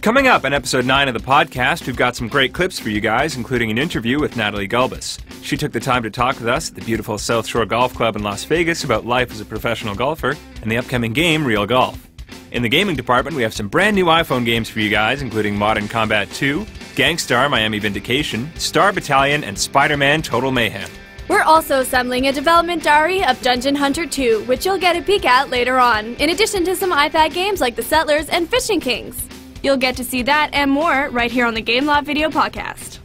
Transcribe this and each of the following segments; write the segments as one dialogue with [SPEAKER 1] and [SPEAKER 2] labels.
[SPEAKER 1] Coming up in episode 9 of the podcast, we've got some great clips for you guys, including an interview with Natalie Gulbis. She took the time to talk with us at the beautiful South Shore Golf Club in Las Vegas about life as a professional golfer and the upcoming game, Real Golf. In the gaming department, we have some brand new iPhone games for you guys, including Modern Combat 2, Gangstar, Miami Vindication, Star Battalion, and Spider-Man Total Mayhem.
[SPEAKER 2] We're also assembling a development diary of Dungeon Hunter 2, which you'll get a peek at later on, in addition to some iPad games like The Settlers and Fishing Kings. You'll get to see that and more right here on the Gameloft Video Podcast.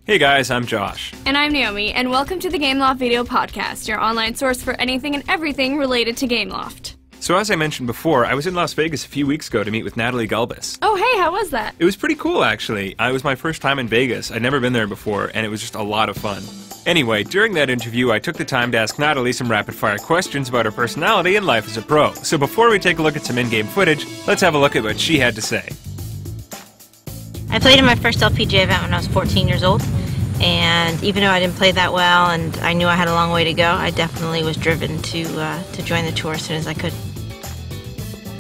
[SPEAKER 1] Hey guys, I'm Josh.
[SPEAKER 2] And I'm Naomi, and welcome to the Gameloft Video Podcast, your online source for anything and everything related to Gameloft.
[SPEAKER 1] So as I mentioned before, I was in Las Vegas a few weeks ago to meet with Natalie Gulbis.
[SPEAKER 2] Oh hey, how was that?
[SPEAKER 1] It was pretty cool, actually. It was my first time in Vegas. I'd never been there before, and it was just a lot of fun. Anyway, during that interview, I took the time to ask Natalie some rapid-fire questions about her personality and life as a pro. So before we take a look at some in-game footage, let's have a look at what she had to say.
[SPEAKER 3] I played in my first LPGA event when I was 14 years old, and even though I didn't play that well and I knew I had a long way to go, I definitely was driven to join the tour as soon as I could.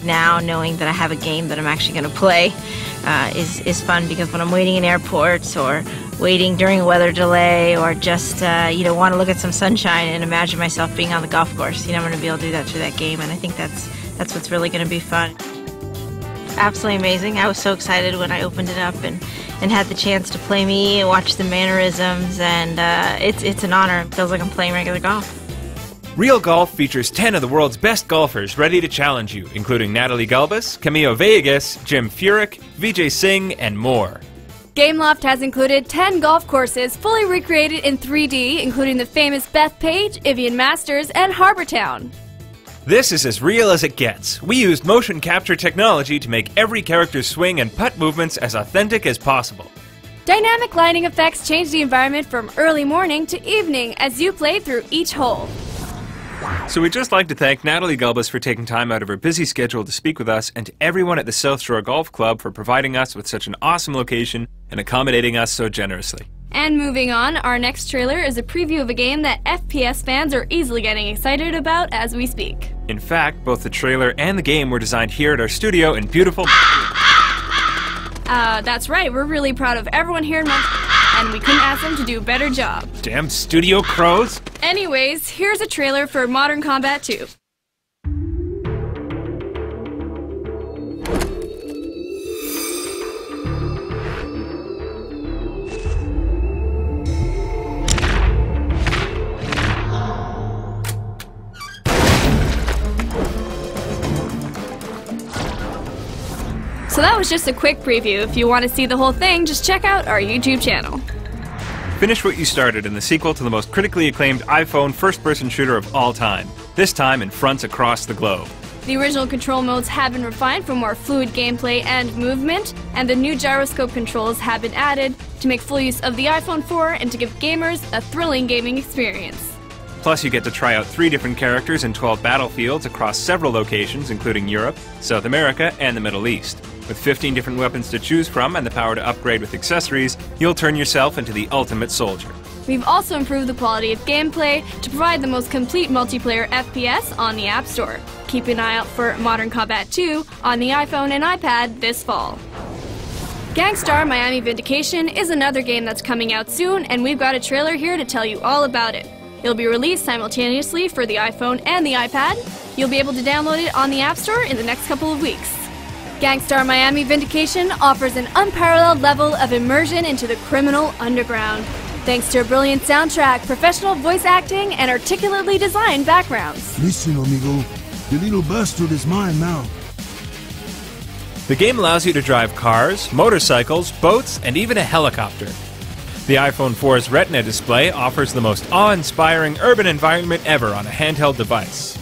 [SPEAKER 3] Now, knowing that I have a game that I'm actually going to play is fun, because when I'm waiting in airports or waiting during a weather delay or just want to look at some sunshine and imagine myself being on the golf course, I'm going to be able to do that through that game, and I think that's what's really going to be fun. Absolutely amazing. I was so excited when I opened it up and had the chance to play me and watch the mannerisms, and it's an honor. It feels like I'm playing regular golf.
[SPEAKER 1] Real Golf features 10 of the world's best golfers ready to challenge you, including Natalie Gulbis, Camilo Vegas, Jim Furyk, Vijay Singh, and more.
[SPEAKER 2] Gameloft has included 10 golf courses fully recreated in 3D, including the famous Bethpage, Evian Masters, and Harbortown.
[SPEAKER 1] This is as real as it gets. We used motion capture technology to make every character's swing and putt movements as authentic as possible.
[SPEAKER 2] Dynamic lighting effects change the environment from early morning to evening as you play through each hole.
[SPEAKER 1] So we'd just like to thank Natalie Gulbis for taking time out of her busy schedule to speak with us, and to everyone at the South Shore Golf Club for providing us with such an awesome location and accommodating us so generously.
[SPEAKER 2] And moving on, our next trailer is a preview of a game that FPS fans are easily getting excited about as we speak.
[SPEAKER 1] In fact, both the trailer and the game were designed here at our studio in beautiful...
[SPEAKER 2] That's right, we're really proud of everyone here in Montreal, and we couldn't ask them to do a better job.
[SPEAKER 1] Damn studio crows!
[SPEAKER 2] Anyways, here's a trailer for Modern Combat 2. So that was just a quick preview. If you want to see the whole thing, just check out our YouTube channel.
[SPEAKER 1] Finish what you started in the sequel to the most critically acclaimed iPhone first-person shooter of all time, this time in fronts across the globe.
[SPEAKER 2] The original control modes have been refined for more fluid gameplay and movement, and the new gyroscope controls have been added to make full use of the iPhone 4 and to give gamers a thrilling gaming experience.
[SPEAKER 1] Plus, you get to try out 3 different characters in 12 battlefields across several locations, including Europe, South America, and the Middle East. With 15 different weapons to choose from and the power to upgrade with accessories, you'll turn yourself into the ultimate soldier.
[SPEAKER 2] We've also improved the quality of gameplay to provide the most complete multiplayer FPS on the App Store. Keep an eye out for Modern Combat 2 on the iPhone and iPad this fall. Gangstar Miami Vindication is another game that's coming out soon, and we've got a trailer here to tell you all about it. It'll be released simultaneously for the iPhone and the iPad. You'll be able to download it on the App Store in the next couple of weeks. Gangstar Miami Vindication offers an unparalleled level of immersion into the criminal underground, thanks to a brilliant soundtrack, professional voice acting, and articulately designed backgrounds.
[SPEAKER 4] Listen, amigo, the little bastard is mine now.
[SPEAKER 1] The game allows you to drive cars, motorcycles, boats, and even a helicopter. The iPhone 4's Retina display offers the most awe-inspiring urban environment ever on a handheld device.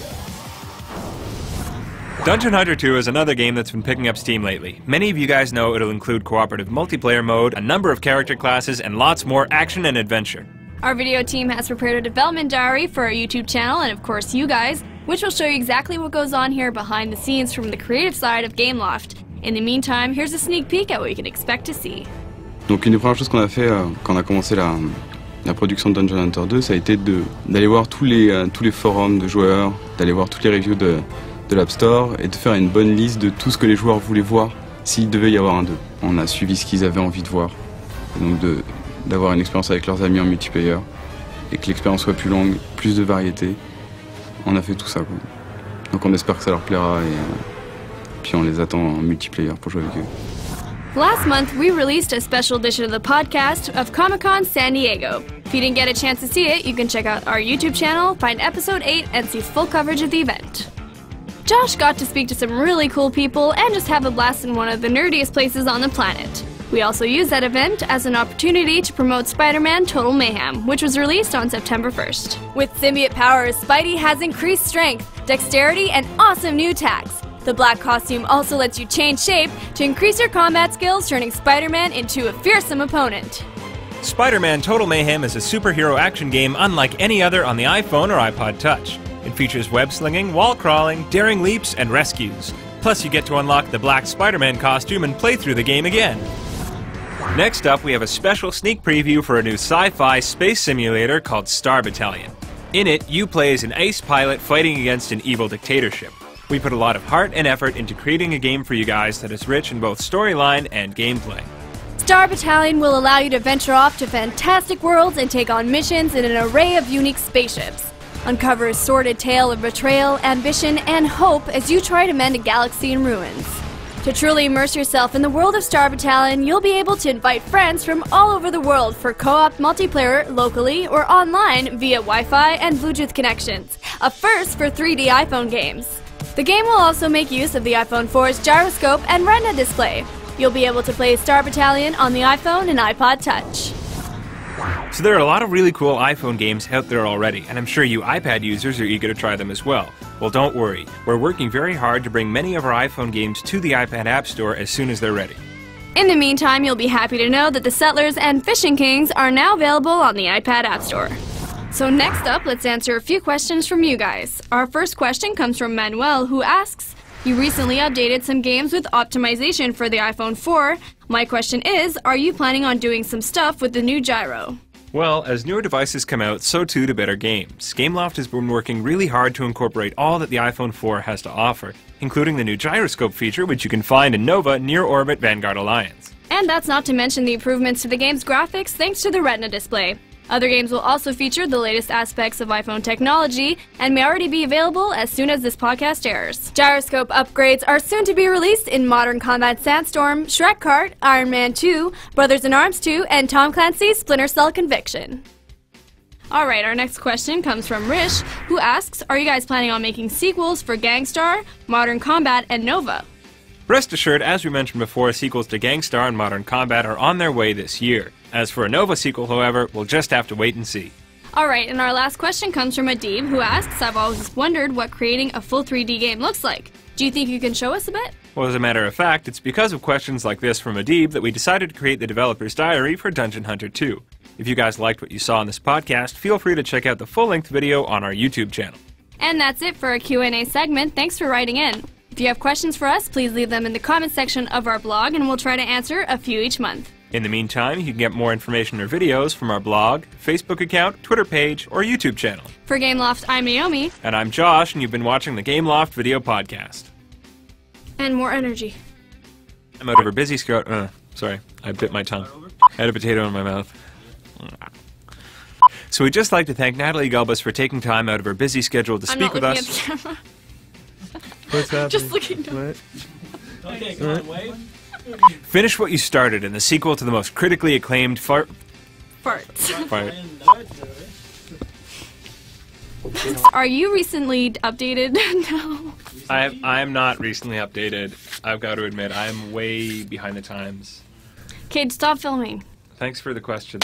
[SPEAKER 1] Dungeon Hunter 2 is another game that's been picking up steam lately. Many of you guys know it'll include cooperative multiplayer mode, a number of character classes, and lots more action and adventure.
[SPEAKER 2] Our video team has prepared a development diary for our YouTube channel, and of course you guys, which will show you exactly what goes on here behind the scenes from the creative side of Gameloft. In the meantime, here's a sneak peek at what you can expect to see.
[SPEAKER 5] Donc une des premières choses qu'on a fait quand on a commencé La production de Dungeon Hunter 2, ça a été d'aller voir tous les forums de joueurs, d'aller voir toutes les reviews de l'App Store et de faire une bonne liste de tout ce que les joueurs voulaient voir s'il devait y avoir un 2. On a suivi ce qu'ils avaient envie de voir, et donc d'avoir une expérience avec leurs amis en multiplayer et que l'expérience soit plus longue, plus de variété. On a fait tout ça, quoi. Donc on espère que ça leur plaira et puis on les attend en multiplayer pour jouer avec eux.
[SPEAKER 2] Last month, we released a special edition of the podcast of Comic-Con San Diego. If you didn't get a chance to see it, you can check out our YouTube channel, find episode 8, and see full coverage of the event. Josh got to speak to some really cool people and just have a blast in one of the nerdiest places on the planet. We also used that event as an opportunity to promote Spider-Man Total Mayhem, which was released on September 1st. With symbiote powers, Spidey has increased strength, dexterity, and awesome new attacks. The black costume also lets you change shape to increase your combat skills, turning Spider-Man into a fearsome opponent.
[SPEAKER 1] Spider-Man Total Mayhem is a superhero action game unlike any other on the iPhone or iPod Touch. It features web-slinging, wall-crawling, daring leaps, and rescues. Plus, you get to unlock the black Spider-Man costume and play through the game again. Next up, we have a special sneak preview for a new sci-fi space simulator called Star Battalion. In it, you play as an ace pilot fighting against an evil dictatorship. We put a lot of heart and effort into creating a game for you guys that is rich in both storyline and gameplay.
[SPEAKER 2] Star Battalion will allow you to venture off to fantastic worlds and take on missions in an array of unique spaceships. Uncover a sordid tale of betrayal, ambition, and hope as you try to mend a galaxy in ruins. To truly immerse yourself in the world of Star Battalion, you'll be able to invite friends from all over the world for co-op multiplayer locally or online via Wi-Fi and Bluetooth connections, a first for 3D iPhone games. The game will also make use of the iPhone 4's gyroscope and Retina display. You'll be able to play Star Battalion on the iPhone and iPod Touch.
[SPEAKER 1] So there are a lot of really cool iPhone games out there already, and I'm sure you iPad users are eager to try them as well. Well, don't worry. We're working very hard to bring many of our iPhone games to the iPad App Store as soon as they're ready.
[SPEAKER 2] In the meantime, you'll be happy to know that the Settlers and Fishing Kings are now available on the iPad App Store. So next up, let's answer a few questions from you guys. Our first question comes from Manuel, who asks, you recently updated some games with optimization for the iPhone 4. My question is, are you planning on doing some stuff with the new gyro?
[SPEAKER 1] Well, as newer devices come out, so too do better games. Gameloft has been working really hard to incorporate all that the iPhone 4 has to offer, including the new gyroscope feature, which you can find in Nova Near Orbit Vanguard Alliance.
[SPEAKER 2] And that's not to mention the improvements to the game's graphics thanks to the Retina display. Other games will also feature the latest aspects of iPhone technology and may already be available as soon as this podcast airs. Gyroscope upgrades are soon to be released in Modern Combat Sandstorm, Shrek Kart, Iron Man 2, Brothers in Arms 2, and Tom Clancy's Splinter Cell Conviction. Alright, our next question comes from Rish, who asks, are you guys planning on making sequels for Gangstar, Modern Combat, and Nova?
[SPEAKER 1] Rest assured, as we mentioned before, sequels to Gangstar and Modern Combat are on their way this year. As for a Nova sequel, however, we'll just have to wait and see.
[SPEAKER 2] Alright, and our last question comes from Adib, who asks, I've always wondered what creating a full 3D game looks like. Do you think you can show us a bit?
[SPEAKER 1] Well, as a matter of fact, it's because of questions like this from Adib that we decided to create the developer's diary for Dungeon Hunter 2. If you guys liked what you saw in this podcast, feel free to check out the full-length video on our YouTube channel.
[SPEAKER 2] And that's it for our Q&A segment. Thanks for writing in. If you have questions for us, please leave them in the comments section of our blog, and we'll try to answer a few each month.
[SPEAKER 1] In the meantime, you can get more information or videos from our blog, Facebook account, Twitter page, or YouTube channel.
[SPEAKER 2] For Gameloft, I'm Naomi.
[SPEAKER 1] And I'm Josh, and you've been watching the Gameloft video podcast.
[SPEAKER 2] And more energy.
[SPEAKER 1] I'm out of her busy schedule. Sorry, I bit my tongue. I had a potato in my mouth. So we'd just like to thank Natalie Gulbis for taking time out of her busy schedule to speak with us.
[SPEAKER 6] What's happening?
[SPEAKER 2] Just looking.
[SPEAKER 6] What?
[SPEAKER 7] Okay, come on, wave.
[SPEAKER 1] Finish what you started in the sequel to the most critically acclaimed
[SPEAKER 2] Farts.
[SPEAKER 1] Fart.
[SPEAKER 2] Are you recently updated? No.
[SPEAKER 1] I'm not recently updated. I've got to admit, I'm way behind the times.
[SPEAKER 2] Kate, stop filming.
[SPEAKER 1] Thanks for the question.